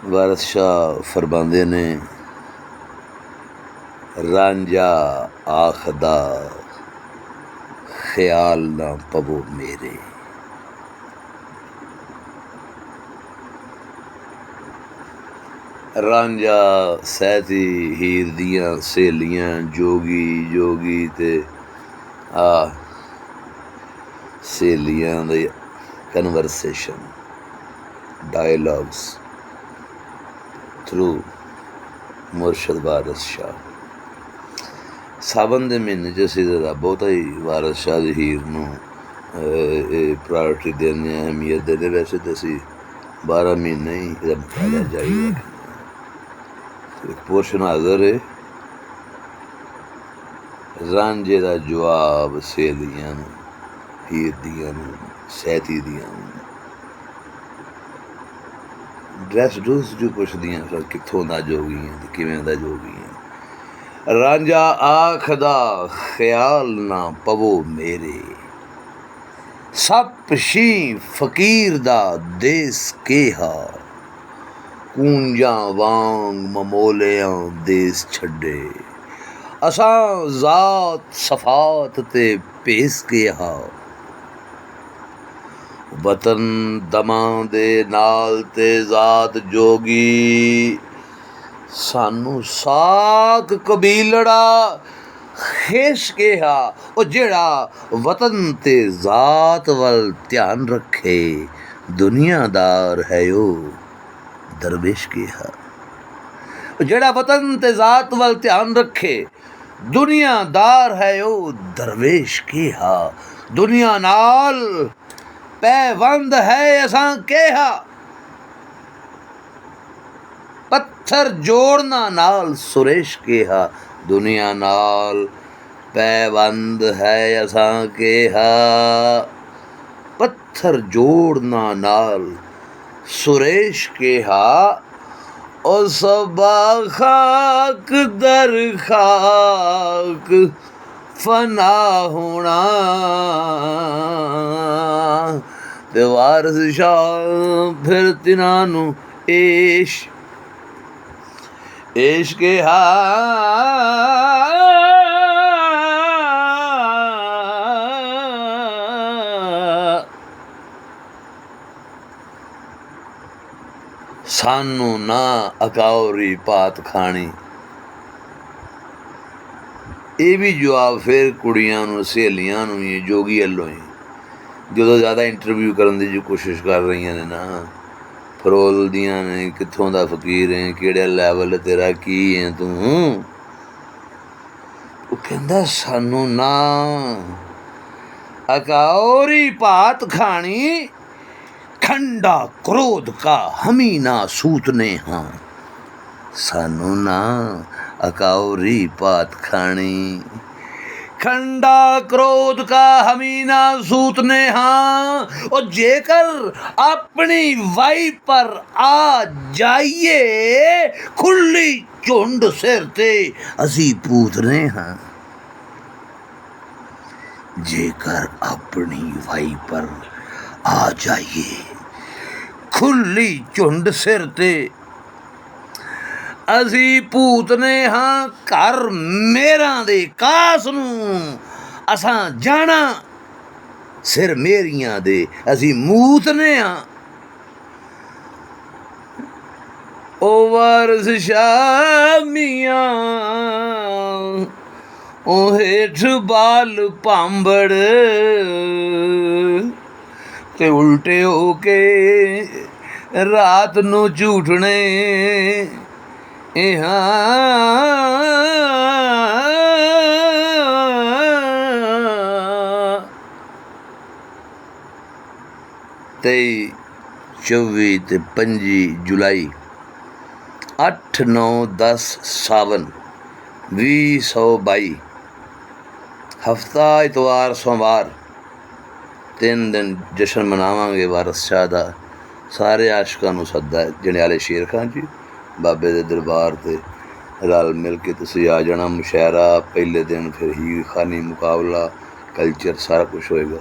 वारस शाह फरमांदे ने, रांझा आखदा ख्याल ना पवो मेरे। रांझा सैती हीर दियां सहेलियां जोगी जोगी ते सहेलियां दे कन्वरसेशन डायलॉग्स थ्रू मुर्शद वारस शाह। सावन के महीने च असीं बहुता ही वारस शाह की हीर नूं प्रायोरिटी देने, अहमियत देने। वैसे तो असीं 12 महीने ही इसदा मुताला जारी रखने। एक पोर्शन हाज़र है, रांझे दा जवाब सहेलियां नूं, हीर दियां नूं, सैती दियां नूं। ड्रैस डूस जो पुछदियां, फिर कित्थों दा जोगी है ते किवें दा जोगी है। रांझा आखदा ख्याल ना पवो मेरे, सप शी फकीर दा देस केहा, कूंजां वांग ममोलियां देस छड्डे, असां ज़ात सफ़ात ते भेस केहा, वतन दमां दे नाल ते ज़ात जोगी, सानू साक कबीलड़ा खेश केहा। ओ जेड़ा वतन ते ज़ात वल ध्यान रखे, दुनियादार है ओ दरवेश केहा। जेड़ा वतन ते ज़ात वल ध्यान रखे, दुनियादार है ओ दरवेश केहा। दुनिया नाल पैवंद है असां केहा, पत्थर जोड़ना नाल सुरेश केहा। दुनिया नाल पैवंद है असां केहा, पत्थर जोड़ना नाल सुरेश केहा। ओ सबा खाक दर खाक फना होना, ते वारस शाह फिर तिन्हां नूं एश केहा। सानू ना अकाउरी पात खानी। ये भी जवाब फिर कुड़ियां नूं, सहेलियां नूं ही, जोगी अल्लों ही, जो ज़्यादा इंटरव्यू करने की जो कोशिश कर रही ने ना, फरोलदियां ने कित्थों दा फकीर है, केड़े लैवल तेरा की है तू। वो कहंदा सानू ना अकाउरी पात खानी, ठंडा क्रोध का हमी ना सूतने हाँ। सानू ना अकाउरी पात खानी, ठंडा क्रोध का हमी ना सूतने हाँ। और जेकर अपनी वाई पर आ जाइए, खुली झुंड सिर ते असी पूतने हाँ। जेकर अपनी वाई पर आ जाइए, खुली झुंड सिर ते असी भूतने हाँ। घर मेरा दे कास नूं असां जाना, सिर मेरियां दे असी मूतने हाँ। ओ वारस शाह मियां, ओ हेठ बाल भांबड़, ते उल्टे होके रात नूं झूठने तेई 24 ते 25 जुलाई 8, 9, 10 सावन 2022, हफ्ता इतवार सोमवार, 3 दिन जश्न मनावांगे वारस शाह दा। सारे आशकां नूं सद्दा है, जंडियाले शेर खां जी बाबे दे दरबार ते रल मिल के तुसीं आ जाना। मुशायरा पहले दिन, फिर हीर खानी मुकाबला, कल्चर सारा कुछ होएगा।